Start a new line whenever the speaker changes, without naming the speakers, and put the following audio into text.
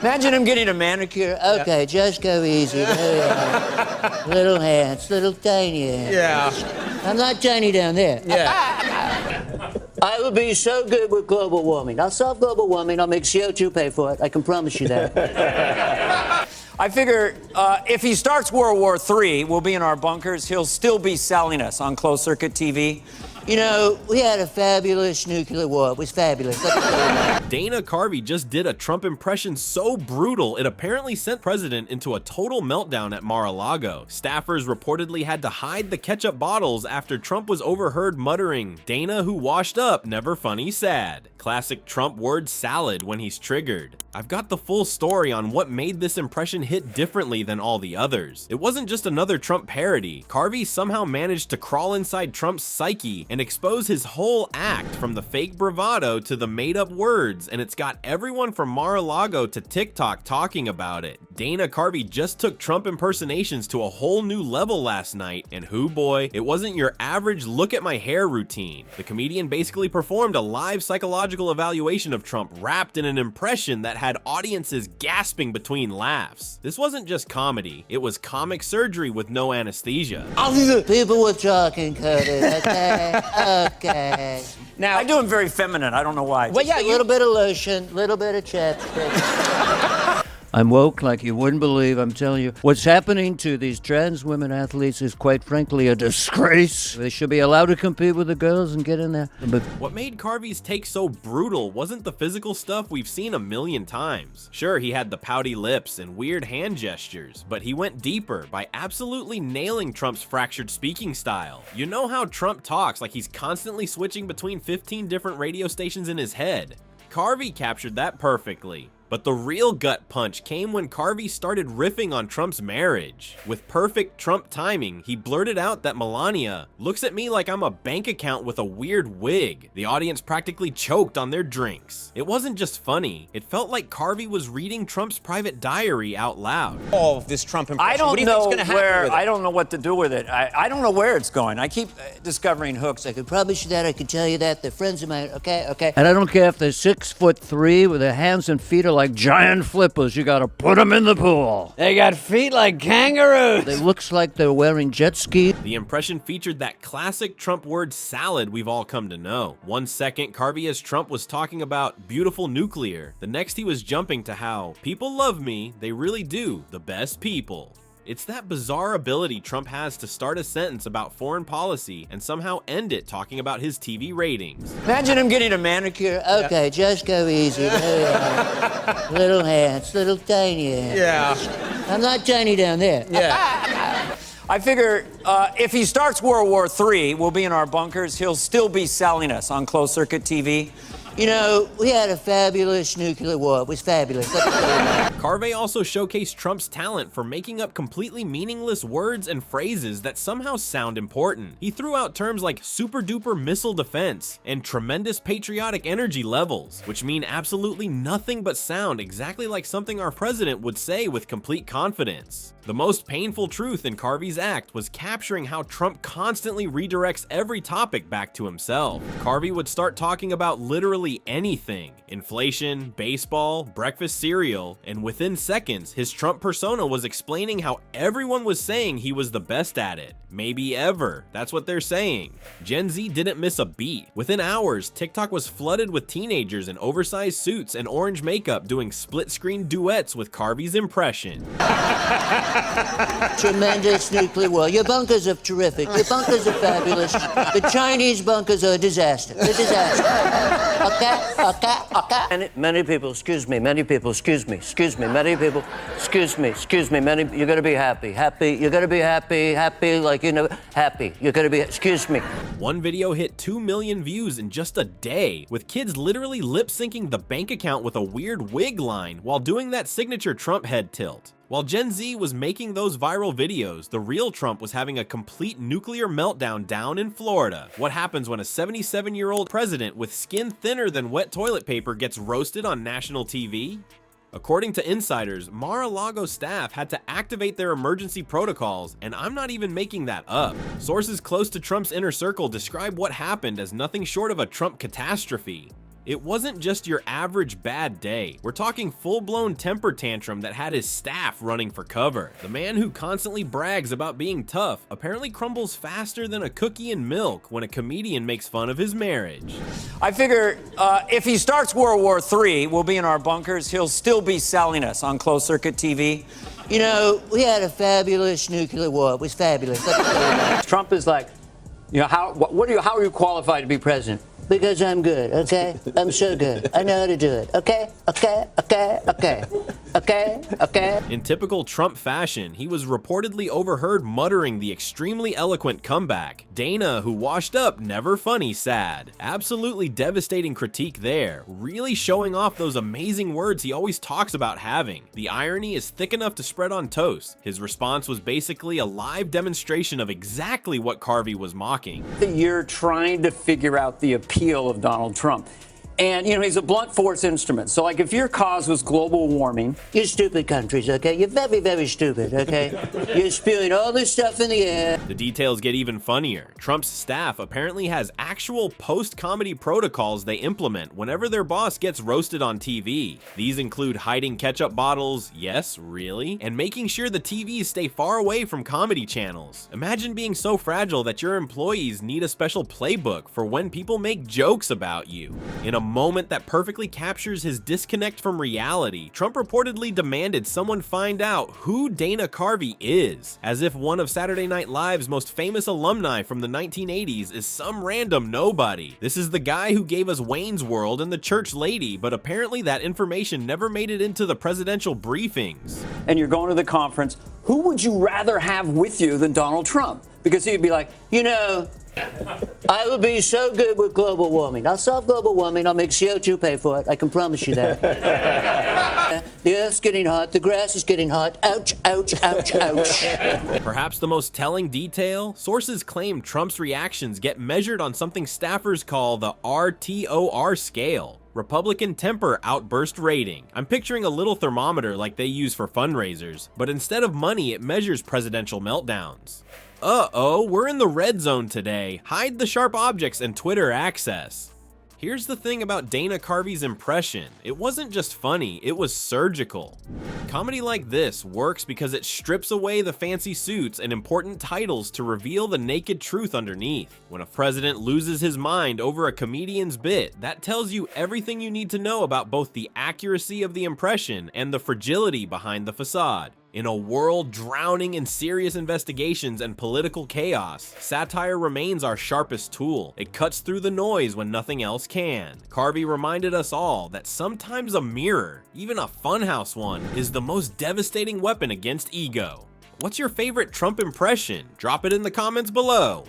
Imagine him getting a manicure. Okay, just go easy. Little hands, little tiny hands.
Yeah.
I'm not tiny down there.
Yeah.
I will be so good with global warming. I'll solve global warming. I'll make CO2 pay for it. I can promise you that. I figure if he starts World War III, we'll be in our bunkers. He'll still be selling us on closed circuit TV. You know, we had a fabulous nuclear war. It was fabulous.
Dana Carvey just did a Trump impression so brutal, it apparently sent the president into a total meltdown at Mar-a-Lago. Staffers reportedly had to hide the ketchup bottles after Trump was overheard muttering, "Dana who washed up, never funny, sad." Classic Trump word salad when he's triggered. I've got the full story on what made this impression hit differently than all the others. It wasn't just another Trump parody. Carvey somehow managed to crawl inside Trump's psyche and expose his whole act, from the fake bravado to the made-up words, and it's got everyone from Mar-a-Lago to TikTok talking about it. Dana Carvey just took Trump impersonations to a whole new level last night, and hoo boy, it wasn't your average look at my hair routine. The comedian basically performed a live psychological evaluation of Trump wrapped in an impression that had audiences gasping between laughs. This wasn't just comedy, it was comic surgery with no anesthesia.
People were talking, Curtis, okay? Okay.
Now,
I do them very feminine. I don't know why.
Well, yeah,
a little bit of lotion, little bit of chapstick. I'm woke like you wouldn't believe, I'm telling you. What's happening to these trans women athletes is quite frankly a disgrace. They should be allowed to compete with the girls and get in there. But
what made Carvey's take so brutal wasn't the physical stuff we've seen a million times. Sure, he had the pouty lips and weird hand gestures, but he went deeper by absolutely nailing Trump's fractured speaking style. You know how Trump talks, like he's constantly switching between 15 different radio stations in his head. Carvey captured that perfectly. But the real gut punch came when Carvey started riffing on Trump's marriage. With perfect Trump timing, he blurted out that Melania looks at me like I'm a bank account with a weird wig. The audience practically choked on their drinks. It wasn't just funny, it felt like Carvey was reading Trump's private diary out loud.
all of this Trump impression.
I don't
what do you
know
think's going to happen
where,
with it?
I don't know what to do with it. I don't know where it's going. I keep discovering hooks. I could promise you that, I could tell you that. They're friends of mine, okay? And I don't care if they're 6'3" with their hands and feet are like giant flippers. You gotta put them in the pool.
They got feet like kangaroos.
It looks like they're wearing jet ski.
The impression featured that classic Trump word salad we've all come to know. One second, Carvey as Trump was talking about beautiful nuclear. The next he was jumping to how people love me, they really do, the best people. It's that bizarre ability Trump has to start a sentence about foreign policy and somehow end it talking about his TV ratings.
Imagine him getting a manicure. Okay, just go easy. Little hands, little tiny hands.
Yeah.
I'm not tiny down there.
Yeah.
I figure if he starts World War III, we'll be in our bunkers. He'll still be selling us on closed circuit TV. You know, we had a fabulous nuclear war. It was fabulous.
Carvey also showcased Trump's talent for making up completely meaningless words and phrases that somehow sound important. He threw out terms like super duper missile defense and tremendous patriotic energy levels, which mean absolutely nothing but sound exactly like something our president would say with complete confidence. The most painful truth in Carvey's act was capturing how Trump constantly redirects every topic back to himself. Carvey would start talking about literally anything: inflation, baseball, breakfast cereal, and within seconds, his Trump persona was explaining how everyone was saying he was the best at it. Maybe ever. That's what they're saying. Gen Z didn't miss a beat. Within hours, TikTok was flooded with teenagers in oversized suits and orange makeup doing split-screen duets with Carvey's impression.
Tremendous nuclear war. Your bunkers are terrific. Your bunkers are fabulous. The Chinese bunkers are a disaster. They're a disaster. Okay. Many people, excuse me, many people, excuse me, many people, excuse me, many, you're gonna be happy, you're gonna be happy, like, you know, happy, you're gonna be, excuse me.
One video hit 2 million views in just a day, with kids literally lip-syncing the bank account with a weird wig line while doing that signature Trump head tilt. While Gen Z was making those viral videos, the real Trump was having a complete nuclear meltdown down in Florida. What happens when a 77-year-old president with skin thinner than wet toilet paper gets roasted on national TV? According to insiders, Mar-a-Lago staff had to activate their emergency protocols, and I'm not even making that up. Sources close to Trump's inner circle describe what happened as nothing short of a Trump catastrophe. It wasn't just your average bad day. We're talking full-blown temper tantrum that had his staff running for cover. The man who constantly brags about being tough apparently crumbles faster than a cookie in milk when a comedian makes fun of his marriage.
I figure if he starts World War III, we'll be in our bunkers. He'll still be selling us on closed-circuit TV.
You know, we had a fabulous nuclear war. It was fabulous.
Trump is like, you know, how are you qualified to be president?
Because I'm good, okay? I'm so good. I know how to do it, okay? Okay?
In typical Trump fashion, he was reportedly overheard muttering the extremely eloquent comeback. Dana, who washed up, never funny, sad. Absolutely devastating critique there, really showing off those amazing words he always talks about having. The irony is thick enough to spread on toast. His response was basically a live demonstration of exactly what Carvey was mocking.
You're trying to figure out the appeal of Donald Trump. And, you know, he's a blunt force instrument. So, like, if your cause was global warming...
You stupid countries, okay? You're very, very stupid, okay? You're spewing all this stuff in the air.
The details get even funnier. Trump's staff apparently has actual post-comedy protocols they implement whenever their boss gets roasted on TV. These include hiding ketchup bottles, yes, really, and making sure the TVs stay far away from comedy channels. Imagine being so fragile that your employees need a special playbook for when people make jokes about you. In a moment that perfectly captures his disconnect from reality, Trump reportedly demanded someone find out who Dana Carvey is, as if one of Saturday Night Live's most famous alumni from the 1980s is some random nobody. This is the guy who gave us Wayne's World and The Church Lady, but apparently that information never made it into the presidential briefings.
And you're going to the conference, who would you rather have with you than Donald Trump? Because he'd be like,
you know, I will be so good with global warming. I'll solve global warming. I'll make CO2 pay for it. I can promise you that. The earth's getting hot. The grass is getting hot. Ouch, ouch, ouch, ouch.
Perhaps the most telling detail? Sources claim Trump's reactions get measured on something staffers call the RTOR scale. Republican Temper Outburst Rating. I'm picturing a little thermometer like they use for fundraisers, but instead of money, it measures presidential meltdowns. Uh-oh, we're in the red zone today. Hide the sharp objects and Twitter access. Here's the thing about Dana Carvey's impression. It wasn't just funny, it was surgical. Comedy like this works because it strips away the fancy suits and important titles to reveal the naked truth underneath. When a president loses his mind over a comedian's bit, that tells you everything you need to know about both the accuracy of the impression and the fragility behind the facade. In a world drowning in serious investigations and political chaos, satire remains our sharpest tool. It cuts through the noise when nothing else can. Carvey reminded us all that sometimes a mirror, even a funhouse one, is the most devastating weapon against ego. What's your favorite Trump impression? Drop it in the comments below.